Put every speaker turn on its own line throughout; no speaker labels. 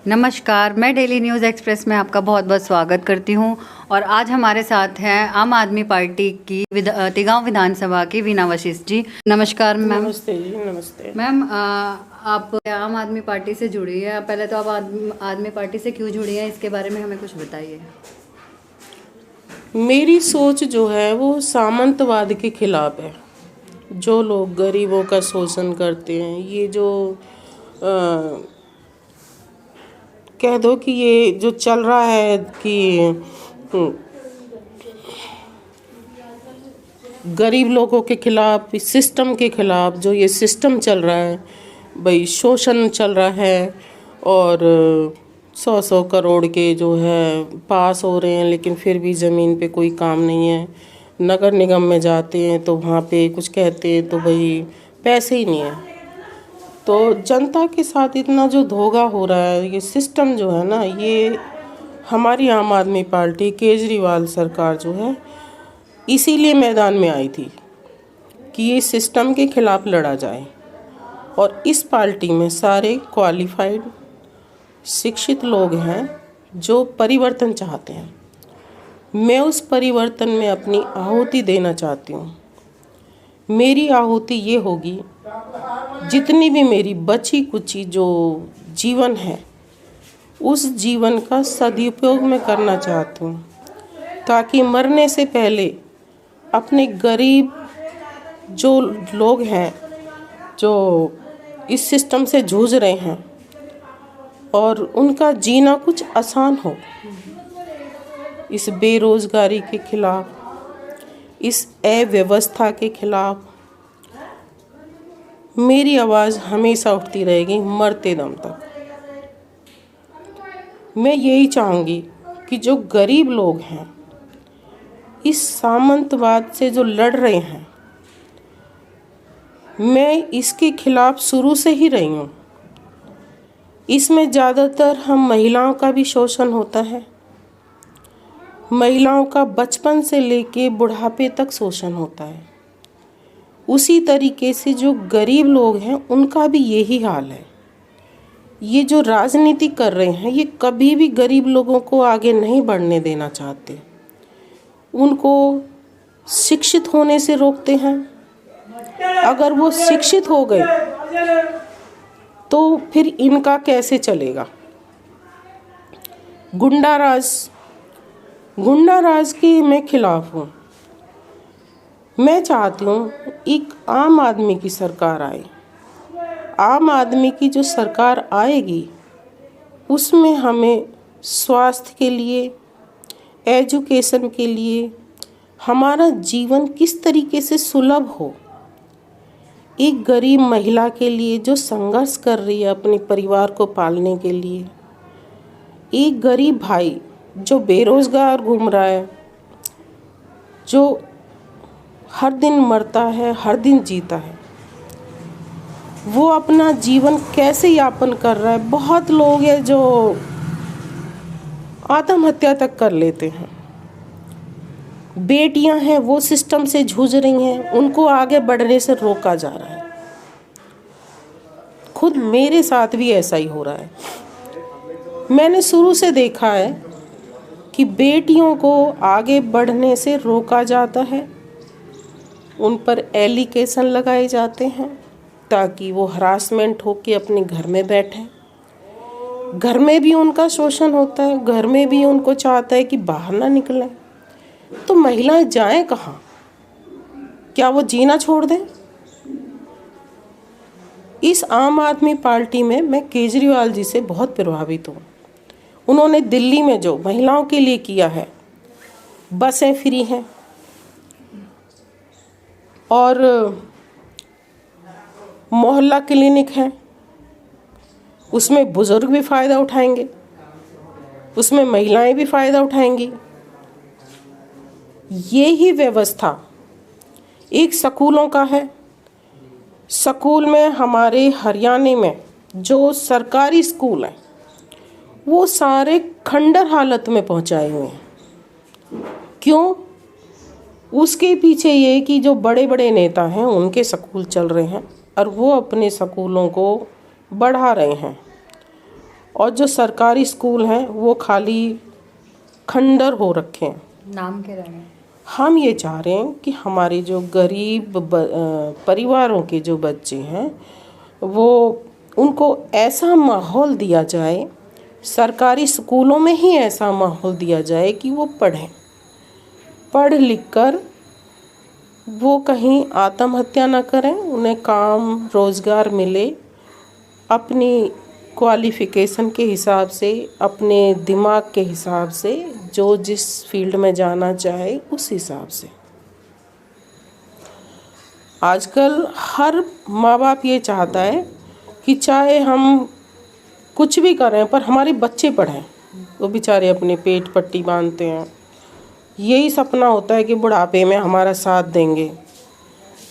नमस्कार, मैं daily news express में आपका बहुत बहुत स्वागत करती हूं और आज हमारे साथ हैं आम आदमी पार्टी की तिगांव विधानसभा की वीना वशिष्ठ जी। नमस्कार मैम।
नमस्ते जी। नमस्ते
मैम, आप आम आदमी पार्टी से जुड़ी है। पहले तो आप आदमी पार्टी से क्यों जुड़ी हैं, इसके बारे में हमें कुछ बताइए।
मेरी सोच जो है वो सामंतवाद के खिलाफ है। जो लोग गरीबों का शोषण करते हैं, ये जो कह दो कि ये जो चल रहा है कि गरीब लोगों के खिलाफ, इस सिस्टम के खिलाफ, जो ये सिस्टम चल रहा है भाई, शोषण चल रहा है और 100-100 करोड़ के जो है पास हो रहे हैं, लेकिन फिर भी ज़मीन पे कोई काम नहीं है। नगर निगम में जाते हैं तो वहाँ पे कुछ कहते हैं तो भाई पैसे ही नहीं है। तो जनता के साथ इतना जो धोखा हो रहा है, ये सिस्टम जो है ना, ये हमारी आम आदमी पार्टी, केजरीवाल सरकार जो है, इसीलिए मैदान में आई थी कि ये सिस्टम के खिलाफ लड़ा जाए। और इस पार्टी में सारे क्वालिफाइड शिक्षित लोग हैं जो परिवर्तन चाहते हैं। मैं उस परिवर्तन में अपनी आहुति देना चाहती हूँ। मेरी आहुति ये होगी, जितनी भी मेरी बची कुची जो जीवन है, उस जीवन का सदुपयोग मैं करना चाहती हूँ, ताकि मरने से पहले अपने गरीब जो लोग हैं, जो इस सिस्टम से जूझ रहे हैं, और उनका जीना कुछ आसान हो। इस बेरोज़गारी के खिलाफ, इस अव्यवस्था के खिलाफ मेरी आवाज़ हमेशा उठती रहेगी, मरते दम तक। मैं यही चाहूँगी कि जो गरीब लोग हैं, इस सामंतवाद से जो लड़ रहे हैं, मैं इसके खिलाफ शुरू से ही रही हूँ। इसमें ज़्यादातर हम महिलाओं का भी शोषण होता है। महिलाओं का बचपन से लेके बुढ़ापे तक शोषण होता है। उसी तरीके से जो गरीब लोग हैं, उनका भी यही हाल है। ये जो राजनीति कर रहे हैं, ये कभी भी गरीब लोगों को आगे नहीं बढ़ने देना चाहते। उनको शिक्षित होने से रोकते हैं। अगर वो शिक्षित हो गए तो फिर इनका कैसे चलेगा। गुंडाराज के मैं खिलाफ हूँ। मैं चाहती हूँ एक आम आदमी की सरकार आए। आम आदमी की जो सरकार आएगी, उसमें हमें स्वास्थ्य के लिए, एजुकेशन के लिए, हमारा जीवन किस तरीके से सुलभ हो। एक गरीब महिला के लिए जो संघर्ष कर रही है अपने परिवार को पालने के लिए, एक गरीब भाई जो बेरोज़गार घूम रहा है, जो हर दिन मरता है, हर दिन जीता है, वो अपना जीवन कैसे यापन कर रहा है। बहुत लोग हैं जो आत्महत्या तक कर लेते हैं। बेटियां हैं, वो सिस्टम से जूझ रही हैं, उनको आगे बढ़ने से रोका जा रहा है। खुद मेरे साथ भी ऐसा ही हो रहा है। मैंने शुरू से देखा है कि बेटियों को आगे बढ़ने से रोका जाता है, उन पर एलिगेशन लगाए जाते हैं ताकि वो हरासमेंट होके अपने घर में बैठें। घर में भी उनका शोषण होता है, घर में भी उनको चाहता है कि बाहर ना निकलें। तो महिलाएं जाएं कहाँ? क्या वो जीना छोड़ दें? इस आम आदमी पार्टी में मैं केजरीवाल जी से बहुत प्रभावित हूँ। उन्होंने दिल्ली में जो महिलाओं के लिए किया है, बसें फ्री हैं और मोहल्ला क्लिनिक है, उसमें बुज़ुर्ग भी फ़ायदा उठाएंगे, उसमें महिलाएं भी फ़ायदा उठाएंगी। ये ही व्यवस्था एक स्कूलों का है। स्कूल में हमारे हरियाणा में जो सरकारी स्कूल हैं, वो सारे खंडर हालत में पहुंचाए हुए हैं। क्यों? उसके पीछे ये कि जो बड़े बड़े नेता हैं, उनके स्कूल चल रहे हैं और वो अपने स्कूलों को बढ़ा रहे हैं। और जो सरकारी स्कूल हैं वो खाली खंडर हो रखे हैं।
नाम के रहे हैं।
हम ये चाह रहे हैं कि हमारे जो गरीब परिवारों के जो बच्चे हैं वो उनको ऐसा माहौल दिया जाए, सरकारी स्कूलों में ही ऐसा माहौल दिया जाए कि वो पढ़ें, पढ़ लिख कर वो कहीं आत्महत्या ना करें, उन्हें काम रोज़गार मिले, अपनी क्वालिफ़िकेशन के हिसाब से, अपने दिमाग के हिसाब से, जो जिस फील्ड में जाना चाहे उस हिसाब से। आजकल हर माँ बाप ये चाहता है कि चाहे हम कुछ भी करें पर हमारे बच्चे पढ़ें। वो बेचारे अपने पेट पट्टी बांधते हैं, यही सपना होता है कि बुढ़ापे में हमारा साथ देंगे।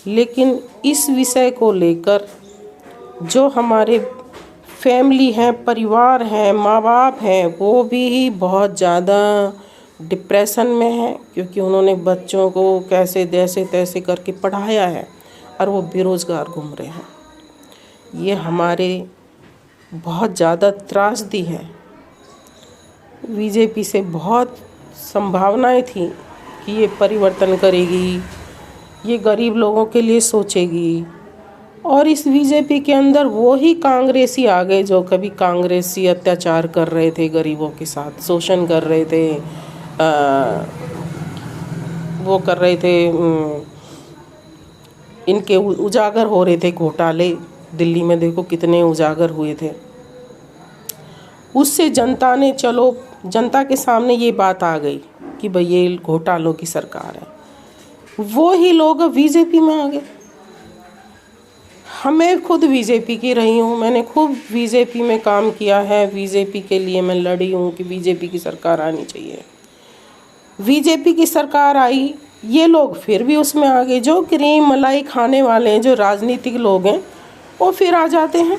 लेकिन इस विषय को लेकर जो हमारे फैमिली हैं, परिवार हैं, माँ बाप हैं, वो भी बहुत ज़्यादा डिप्रेशन में हैं, क्योंकि उन्होंने बच्चों को कैसे जैसे तैसे करके पढ़ाया है और वो बेरोज़गार घूम रहे हैं। ये हमारे बहुत ज़्यादा त्रासदी है। बीजेपी से बहुत संभावनाएं थी कि ये परिवर्तन करेगी, ये गरीब लोगों के लिए सोचेगी, और इस बीजेपी के अंदर वो ही कांग्रेसी आ गए जो कभी कांग्रेसी अत्याचार कर रहे थे, गरीबों के साथ शोषण कर रहे थे, वो कर रहे थे, इनके उजागर हो रहे थे घोटाले। दिल्ली में देखो कितने उजागर हुए थे। उससे जनता ने, चलो जनता के सामने ये बात आ गई कि भाई ये घोटालों की सरकार है। वो ही लोग बीजेपी में आ गए। मैं खुद बीजेपी की रही हूँ, मैंने खूब बीजेपी में काम किया है, बीजेपी के लिए मैं लड़ी हूँ कि बीजेपी की सरकार आनी चाहिए। बीजेपी की सरकार आई, ये लोग फिर भी उसमें आ गए। जो क्रीम मलाई खाने वाले हैं, जो राजनीतिक लोग हैं, वो फिर आ जाते हैं।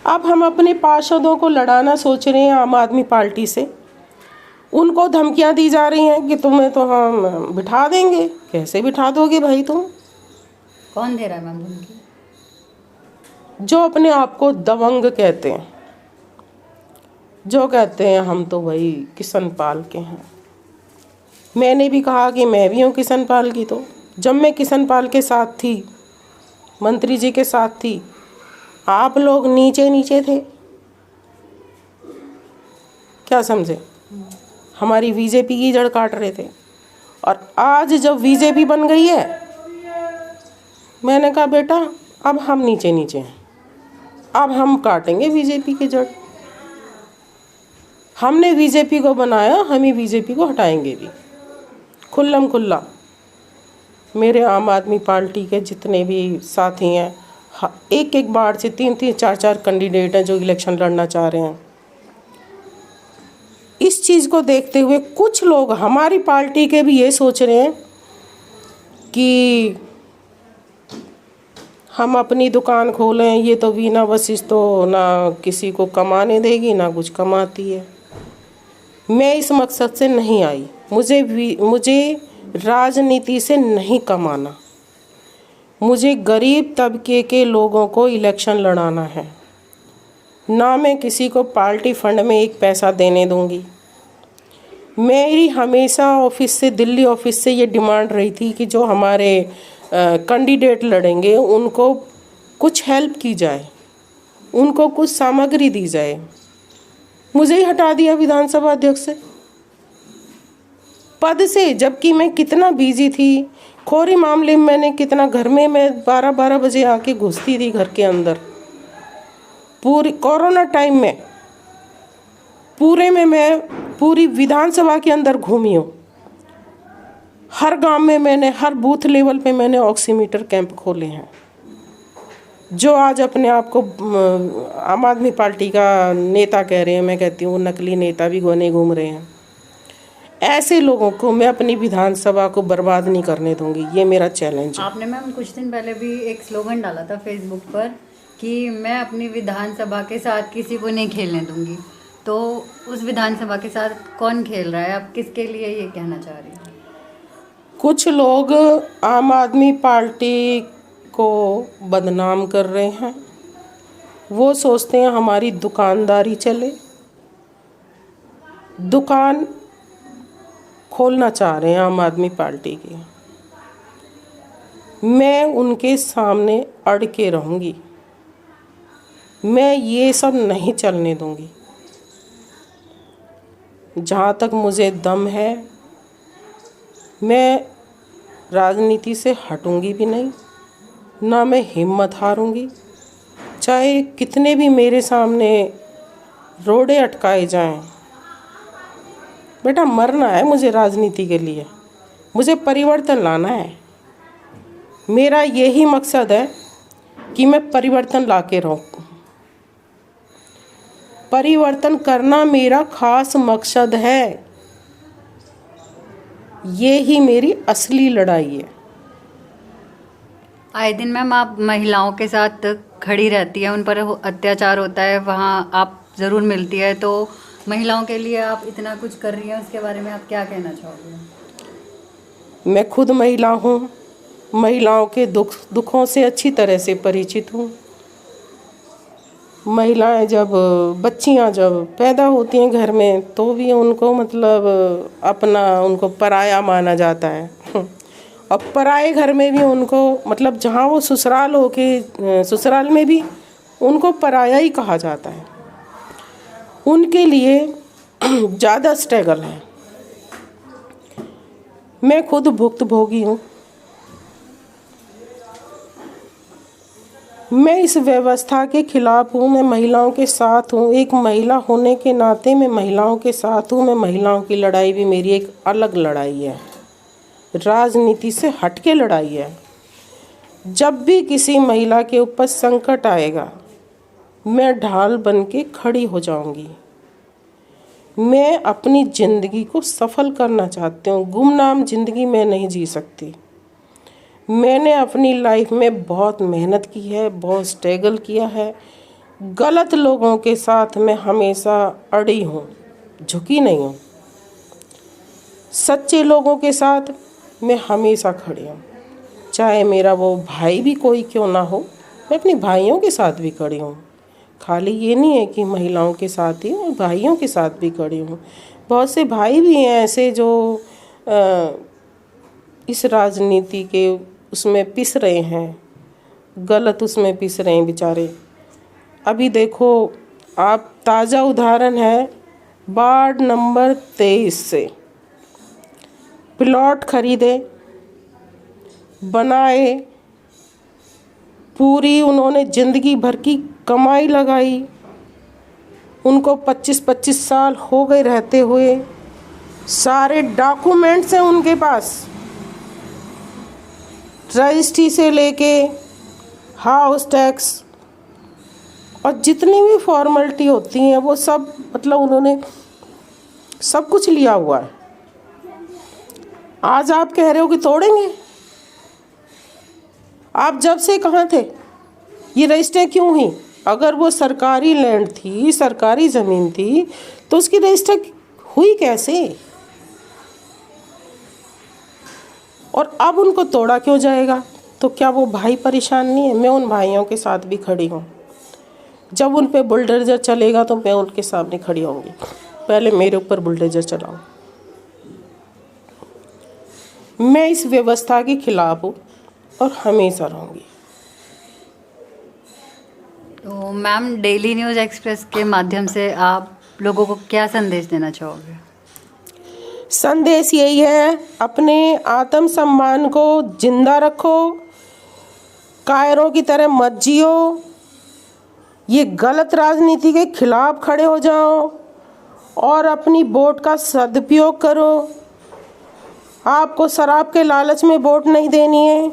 अब हम अपने पार्षदों को लड़ाना सोच रहे हैं आम आदमी पार्टी से। उनको धमकियां दी जा रही हैं कि तुम्हें तो हम बिठा देंगे। कैसे बिठा दोगे भाई तुम?
कौन दे रहा है मैम धमकी?
जो अपने आप को दबंग कहते हैं, जो कहते हैं हम तो भाई किशन पाल के हैं। मैंने भी कहा कि मैं भी हूँ किशन पाल की। तो जब मैं किशन पाल के साथ थी, मंत्री जी के साथ थी, आप लोग नीचे नीचे थे, क्या समझे? हमारी बीजेपी की जड़ काट रहे थे। और आज जब बीजेपी बन गई है, मैंने कहा बेटा अब हम नीचे नीचे हैं, अब हम काटेंगे बीजेपी की जड़। हमने बीजेपी को बनाया, हम ही बीजेपी को हटाएंगे भी, खुल्लम खुल्ला। मेरे आम आदमी पार्टी के जितने भी साथी हैं, एक एक बार से 3-3, 4-4 कैंडिडेट हैं जो इलेक्शन लड़ना चाह रहे हैं। इस चीज़ को देखते हुए कुछ लोग हमारी पार्टी के भी ये सोच रहे हैं कि हम अपनी दुकान खोलें। ये तो वीना वशिष्ठ तो ना किसी को कमाने देगी, ना कुछ कमाती है। मैं इस मकसद से नहीं आई। मुझे राजनीति से नहीं कमाना। मुझे गरीब तबके के लोगों को इलेक्शन लड़ाना है। ना मैं किसी को पार्टी फंड में एक पैसा देने दूंगी। मेरी हमेशा ऑफिस से, दिल्ली ऑफिस से ये डिमांड रही थी कि जो हमारे कैंडिडेट लड़ेंगे उनको कुछ हेल्प की जाए, उनको कुछ सामग्री दी जाए। मुझे ही हटा दिया विधानसभा अध्यक्ष से, पद से, जबकि मैं कितना बिजी थी। खोरी मामले में मैंने कितना, घर में मैं 12-12 बजे आके घुसती थी घर के अंदर। पूरी कोरोना टाइम में पूरे में मैं पूरी विधानसभा के अंदर घूमी हूँ। हर गांव में मैंने, हर बूथ लेवल पे मैंने ऑक्सीमीटर कैंप खोले हैं। जो आज अपने आप को आम आदमी पार्टी का नेता कह रहे हैं, मैं कहती हूँ नकली नेता भी बने घूम रहे हैं। ऐसे लोगों को मैं अपनी विधानसभा को बर्बाद नहीं करने दूंगी। ये मेरा चैलेंज है।
आपने मैम कुछ दिन पहले भी एक स्लोगन डाला था फेसबुक पर कि मैं अपनी विधानसभा के साथ किसी को नहीं खेलने दूंगी। तो उस विधानसभा के साथ कौन खेल रहा है? आप किसके लिए ये कहना चाह रही हैं?
कुछ लोग आम आदमी पार्टी को बदनाम कर रहे हैं, वो सोचते हैं हमारी दुकानदारी चले, दुकान खोलना चाह रहे हैं आम आदमी पार्टी की। मैं उनके सामने अड़ के रहूँगी, मैं ये सब नहीं चलने दूँगी। जहाँ तक मुझे दम है मैं राजनीति से हटूँगी भी नहीं, ना मैं हिम्मत हारूँगी। चाहे कितने भी मेरे सामने रोड़े अटकाए जाएं। बेटा मरना है मुझे राजनीति के लिए, मुझे परिवर्तन लाना है। मेरा यही मकसद है कि मैं परिवर्तन ला के रहूँ। परिवर्तन करना मेरा खास मकसद है, ये ही मेरी असली लड़ाई है।
आए दिन मैम आप महिलाओं के साथ खड़ी रहती है, उन पर अत्याचार होता है, वहाँ आप ज़रूर मिलती है, तो महिलाओं के लिए आप इतना कुछ कर रही हैं, उसके बारे में आप क्या कहना चाहोगे?
मैं खुद महिला हूँ, महिलाओं के दुखों से अच्छी तरह से परिचित हूँ। महिलाएं जब बच्चियां जब पैदा होती हैं घर में तो भी उनको मतलब अपना उनको पराया माना जाता है। और पराए घर में भी उनको मतलब जहाँ वो ससुराल होके ससुराल में भी उनको पराया ही कहा जाता है। उनके लिए ज़्यादा स्ट्रगल है। मैं खुद भुक्तभोगी हूँ। मैं इस व्यवस्था के खिलाफ हूँ, मैं महिलाओं के साथ हूँ। एक महिला होने के नाते मैं महिलाओं के साथ हूँ। मैं महिलाओं की लड़ाई भी मेरी एक अलग लड़ाई है, राजनीति से हट के लड़ाई है। जब भी किसी महिला के ऊपर संकट आएगा मैं ढाल बन के खड़ी हो जाऊंगी। मैं अपनी ज़िंदगी को सफल करना चाहती हूँ, गुमनाम ज़िंदगी मैं नहीं जी सकती। मैंने अपनी लाइफ में बहुत मेहनत की है, बहुत स्ट्रगल किया है। गलत लोगों के साथ मैं हमेशा अड़ी हूँ, झुकी नहीं हूँ। सच्चे लोगों के साथ मैं हमेशा खड़ी हूँ, चाहे मेरा वो भाई भी कोई क्यों ना हो। मैं अपने भाइयों के साथ भी खड़ी हूँ। खाली ये नहीं है कि महिलाओं के साथ ही, और भाइयों के साथ भी खड़ी हूँ। बहुत से भाई भी हैं ऐसे जो इस राजनीति के उसमें पिस रहे हैं, गलत उसमें पिस रहे हैं बेचारे। अभी देखो आप, ताज़ा उदाहरण है वार्ड नंबर 23 से प्लॉट खरीदे, बनाए, पूरी उन्होंने ज़िंदगी भर की कमाई लगाई। उनको 25-25 साल हो गए रहते हुए। सारे डॉक्यूमेंट्स हैं उनके पास, रजिस्ट्री से लेके हाउस टैक्स और जितनी भी फॉर्मेलिटी होती हैं वो सब मतलब उन्होंने सब कुछ लिया हुआ है। आज आप कह रहे हो कि तोड़ेंगे। आप जब से कहाँ थे? ये रजिस्ट्री क्यों हुई? अगर वो सरकारी लैंड थी, सरकारी ज़मीन थी, तो उसकी रजिस्ट्री हुई कैसे? और अब उनको तोड़ा क्यों जाएगा? तो क्या वो भाई परेशान नहीं है? मैं उन भाइयों के साथ भी खड़ी हूँ। जब उन पे बुलडोज़र चलेगा तो मैं उनके सामने खड़ी होंगी। पहले मेरे ऊपर बुलडोज़र चलाओ। मैं इस व्यवस्था के खिलाफ हूँ और हमेशा रहूँगी।
तो मैम, डेली न्यूज़ एक्सप्रेस के माध्यम से आप लोगों को क्या संदेश देना चाहोगे?
संदेश यही है, अपने आत्मसम्मान को जिंदा रखो, कायरों की तरह मत जियो, ये गलत राजनीति के खिलाफ खड़े हो जाओ और अपनी वोट का सदुपयोग करो। आपको शराब के लालच में वोट नहीं देनी है,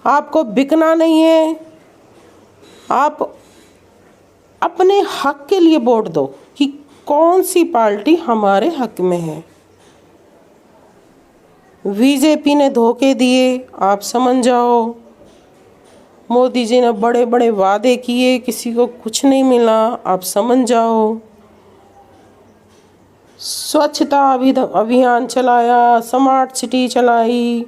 आपको बिकना नहीं है। आप अपने हक के लिए वोट दो कि कौन सी पार्टी हमारे हक में है। बीजेपी ने धोखे दिए, आप समझ जाओ। मोदी जी ने बड़े बड़े वादे किए, किसी को कुछ नहीं मिला, आप समझ जाओ। स्वच्छता अभियान चलाया, स्मार्ट सिटी चलाई,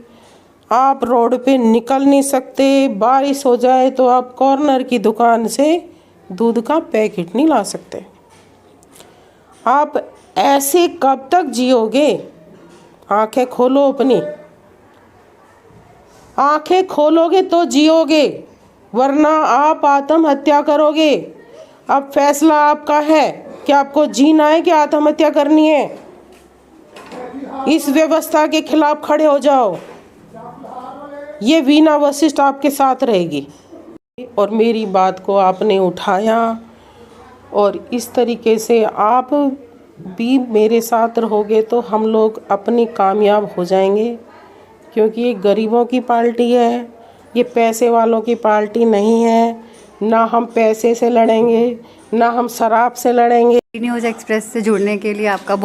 आप रोड पे निकल नहीं सकते। बारिश हो जाए तो आप कॉर्नर की दुकान से दूध का पैकेट नहीं ला सकते। आप ऐसे कब तक जियोगे? आंखें खोलो अपनी, आंखें खोलोगे तो जियोगे, वरना आप आत्महत्या करोगे। अब फैसला आपका है कि आपको जीना है कि आत्महत्या करनी है। इस व्यवस्था के खिलाफ खड़े हो जाओ। ये वीणा वशिष्ठ आपके साथ रहेगी। और मेरी बात को आपने उठाया और इस तरीके से आप भी मेरे साथ रहोगे तो हम लोग अपनी कामयाब हो जाएंगे, क्योंकि ये गरीबों की पार्टी है, ये पैसे वालों की पार्टी नहीं है। ना हम पैसे से लड़ेंगे, ना हम शराब से लड़ेंगे।
न्यूज़ एक्सप्रेस से जुड़ने के लिए आपका बहुत